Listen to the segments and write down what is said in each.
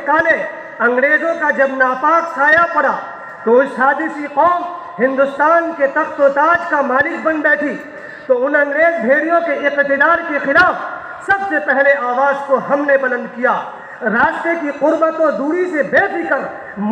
نکالے۔ انگریزوں کا جب ناپاک سایہ پڑا تو اس حادثی قوم ہندوستان کے تخت و تاج کا مالک بن بیٹھی، تو ان انگریز بھیڑیوں کے اقتدار کے خلاف سب سے پہلے آواز کو ہم نے بلند کیا۔ راستے کی قربت و دوری سے بے فکر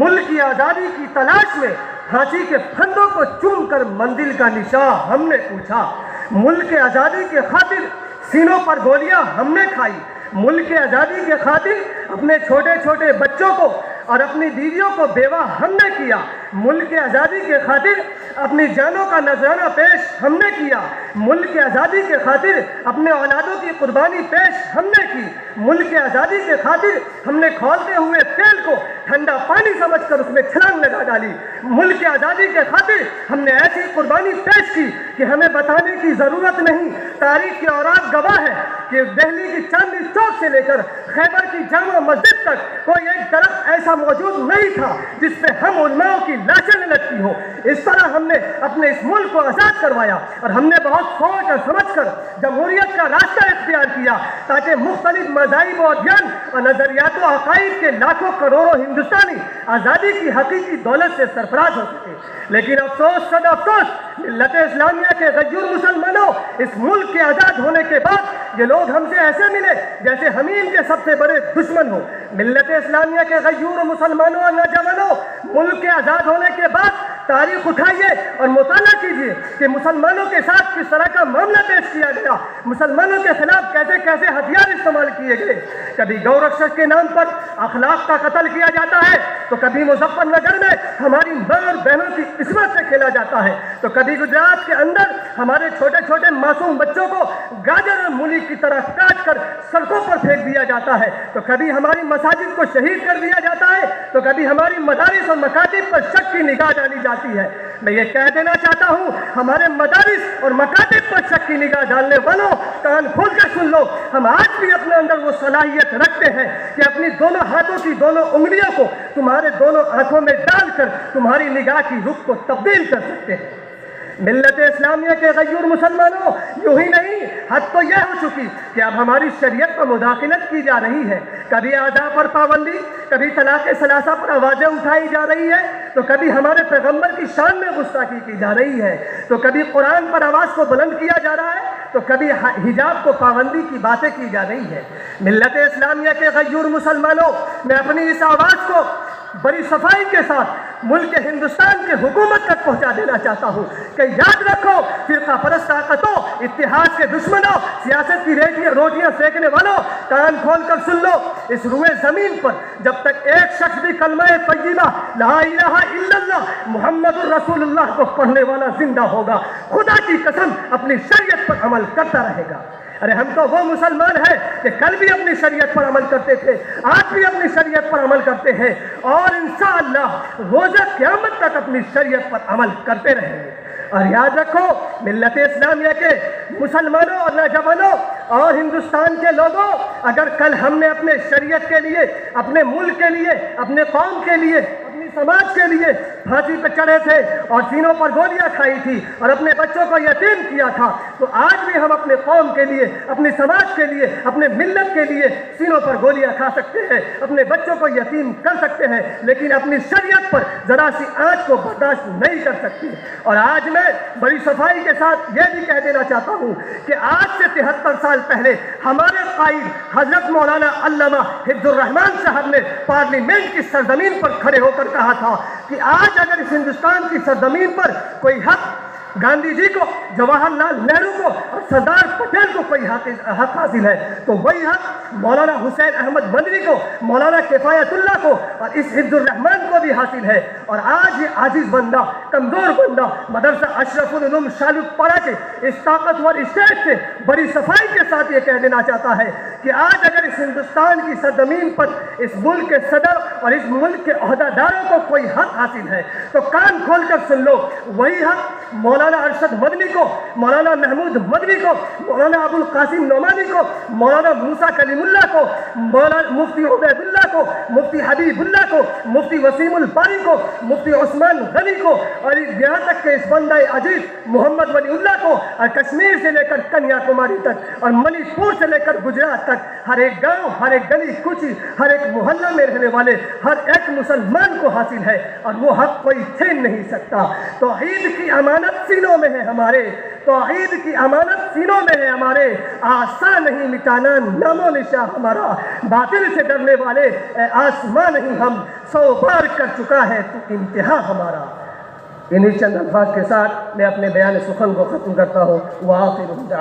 ملک کی آزادی کی تلاش میں پھانسی کے پھندوں کو چوم کر منزل کا نشان ہم نے پوچھا۔ ملک کے آزادی کے خاطر سینوں پر گولیاں ہم نے کھائی۔ ملک کے آزادی کے خاطر اپنے چھوٹے چھوٹے بچوں کو اور اپنی بیویوں کو بیوہ ہم نے کیا۔ ملک کے آزادی کے خاطر اپنی جانوں کا نذرانہ پیش ہم نے کیا۔ ملک کے آزادی کے خاطر اپنے اولادوں کی قربانی پیش ہم نے کی۔ ملک کے آزادی کے خاطر ہم نے کھولتے ہوئے تیل کو ٹھنڈا پانی سمجھ کر اس میں چھلانگ لگا ڈالی۔ ملک کے آزادی کے خاطر ہم نے ایسی قربانی پیش کی کہ ہمیں بتانے کی ضرورت نہیں، تاریخ کے اوراق گواہ ہے کہ دہلی کی چاندنی چوک سے لے کر خیبر کی جامع مسجد تک کوئی ایک درخت ایسا موجود نہیں تھا جس پہ ہم علماء کی لاشیں نہ لٹکی ہو۔ اس طرح ہم نے اپنے اس ملک کو آزاد کروایا، اور ہم نے بہت سوچ اور سمجھ کر جمہوریت کا راستہ اختیار کیا تاکہ مختلف مذاہب و ادیان اور نظریات و عقائد کے لاکھوں کروڑوں ہندوستانی آزادی کی حقیقی دولت سے سرفراز ہو سکے۔ لیکن افسوس صد افسوس، ملت اسلامیہ کے غیور مسلمانوں، اس ملک کے آزاد ہونے کے بعد یہ لوگ ہم سے ایسے ملے جیسے ہمیں ان کے سب سے بڑے دشمن ہو۔ ملت اسلامیہ کے غیور مسلمانوں اور نوجوانوں، ملک کے آزاد ہونے کے بعد تاریخ اٹھائیے اور مطالعہ کیجیے کہ مسلمانوں کے ساتھ کس طرح کا معاملہ پیش کیا گیا، مسلمانوں کے خلاف کیسے کیسے ہتھیار استعمال کیے گئے۔ کبھی گورکشس کے نام پر اخلاق کا قتل کیا جاتا ہے، تو کبھی مظفر نگر میں ہماری ماں اور بہنوں کی عصمت سے کھیلا جاتا ہے، تو کبھی گجرات کے اندر ہمارے چھوٹے چھوٹے معصوم بچوں کو گاجر اور مولی کی طرح کاٹ کر سڑکوں پر پھینک دیا جاتا ہے، تو کبھی ہماری مساجد کو شہید کر دیا جاتا ہے، تو کبھی ہماری مدارس اور مکاتب پر شک کی نگاہ ڈالی جاتی ہے۔ میں یہ کہہ دینا چاہتا ہوں، ہمارے مدارس اور مکاتب پر شک کی نگاہ ڈالنے والوں، کان کھول کر سن لو، ہم آج بھی اپنے اندر وہ صلاحیت رکھتے ہیں کہ اپنی دونوں ہاتھوں کی دونوں انگلیوں کو تمہارے دونوں آنکھوں میں ڈال کر تمہاری نگاہ کی رخ کو تبدیل کر سکتے ہیں۔ ملت اسلامیہ کے غیور مسلمانوں، یوں ہی نہیں، حد تو یہ ہو چکی کہ اب ہماری شریعت پر مداخلت کی جا رہی ہے۔ کبھی اعضاء پر پابندی، کبھی طلاق ثلاثہ پر آوازیں اٹھائی جا رہی ہے، تو کبھی ہمارے پیغمبر کی شان میں گستاخی کی جا رہی ہے، تو کبھی قرآن پر آواز کو بلند کیا جا رہا ہے، تو کبھی حجاب کو پابندی کی باتیں کی جا رہی ہے۔ ملت اسلامیہ کے غیور مسلمانوں، میں اپنی اس آواز کو بڑی صفائی کے ساتھ ملک ہندوستان کے حکومت تک پہنچا دینا چاہتا ہوں کہ یاد رکھو، فرقہ پرست طاقتوں، اتحاد کے دشمنوں، سیاست کی روٹیاں سینکنے والوں، کان کھول کر سن لو، اس روئے زمین پر جب تک ایک شخص بھی کلمہ طیبہ لا الہ الا اللہ محمد الرسول اللہ کو پڑھنے والا زندہ ہوگا، خدا کی قسم اپنی شریعت پر عمل کرتا رہے گا۔ ارے ہم تو وہ مسلمان ہیں کہ کل بھی اپنی شریعت پر عمل کرتے تھے، آج بھی اپنی شریعت پر عمل کرتے ہیں، اور انشاءاللہ روز قیامت تک اپنی شریعت پر عمل کرتے رہیں گے۔ اور یاد رکھو، ملت اسلامیہ کے مسلمانوں اور نوجوانوں اور ہندوستان کے لوگوں، اگر کل ہم نے اپنے شریعت کے لیے، اپنے ملک کے لیے، اپنے قوم کے لیے، اپنی سماج کے لیے پھانسی پہ چڑھے تھے اور سینوں پر گولیاں کھائی تھی اور اپنے بچوں کو یتیم کیا تھا، تو آج بھی ہم اپنے قوم کے لیے، اپنی سماج کے لیے، اپنے ملت کے لیے سینوں پر گولیاں کھا سکتے ہیں، اپنے بچوں کو یتیم کر سکتے ہیں، لیکن اپنی شریعت پر ذرا سی آنچ کو برداشت نہیں کر سکتے۔ اور آج میں بڑی صفائی کے ساتھ یہ بھی کہہ دینا چاہتا ہوں کہ آج سے 73 سال پہلے ہمارے قائد حضرت مولانا علامہ حفظ الرحمان صاحب نے پارلیمنٹ کی سرزمین پر کھڑے ہو کر کہا تھا کہ آج اگر اس ہندوستان کی سرزمین پر کوئی حق گاندھی جی کو، جواہر لال نہرو کو اور سردار پٹیل کو کوئی حق حاصل ہے، تو وہی حق مولانا حسین احمد مدنی کو، مولانا کفایت اللہ کو اور اس حفظ الرحمان کو بھی حاصل ہے۔ اور آج یہ عاجز بندہ، کمزور بندہ مدرسہ اشرف العلوم شالق پڑا کے اس طاقتور اسٹیٹ سے بڑی صفائی کے ساتھ یہ کہہ دینا چاہتا ہے کہ آج اگر اس ہندوستان کی سرزمین پر اس ملک کے صدر اور اس ملک کے عہدیداروں کو کوئی حق حاصل ہے، تو کان کھول کر سن لو، وہی حق مولانا ارشد مدنی کو، مولانا محمود مدنی کو، مولانا ابو القاسم نعمانی کو، مولانا موسیٰ کلیم اللہ کو، مولانا مفتی عبید اللہ کو، مفتی حبیب اللہ کو، مفتی وسیم الباری کو، مفتی عثمان غنی کو اور یہاں تک کہ اس بندہ عزیز محمد ولی اللہ کو کشمیر سے لے کر کنیا کماری تک اور منی پور سے لے کر گجرات تک ہر ایک گاؤں، ہر ایک گلی کوچی، ہر ایک محلہ میں رہنے والے ہر ایک مسلمان کو حاصل ہے، اور وہ حق کوئی چھین نہیں سکتا۔ توحید کی امانت سینوں میں ہے ہمارے، توحید کی امانت سینوں میں ہے ہمارے، آسان نہیں مٹانا نام و نشاں ہمارا، باطل سے ڈرنے والے اے آسمان نہیں ہم، 100 بار کر چکا ہے تو انتہا ہمارا۔ انہی چند الفاظ کے ساتھ میں اپنے بیان سخن کو ختم کرتا ہوں۔ وآخر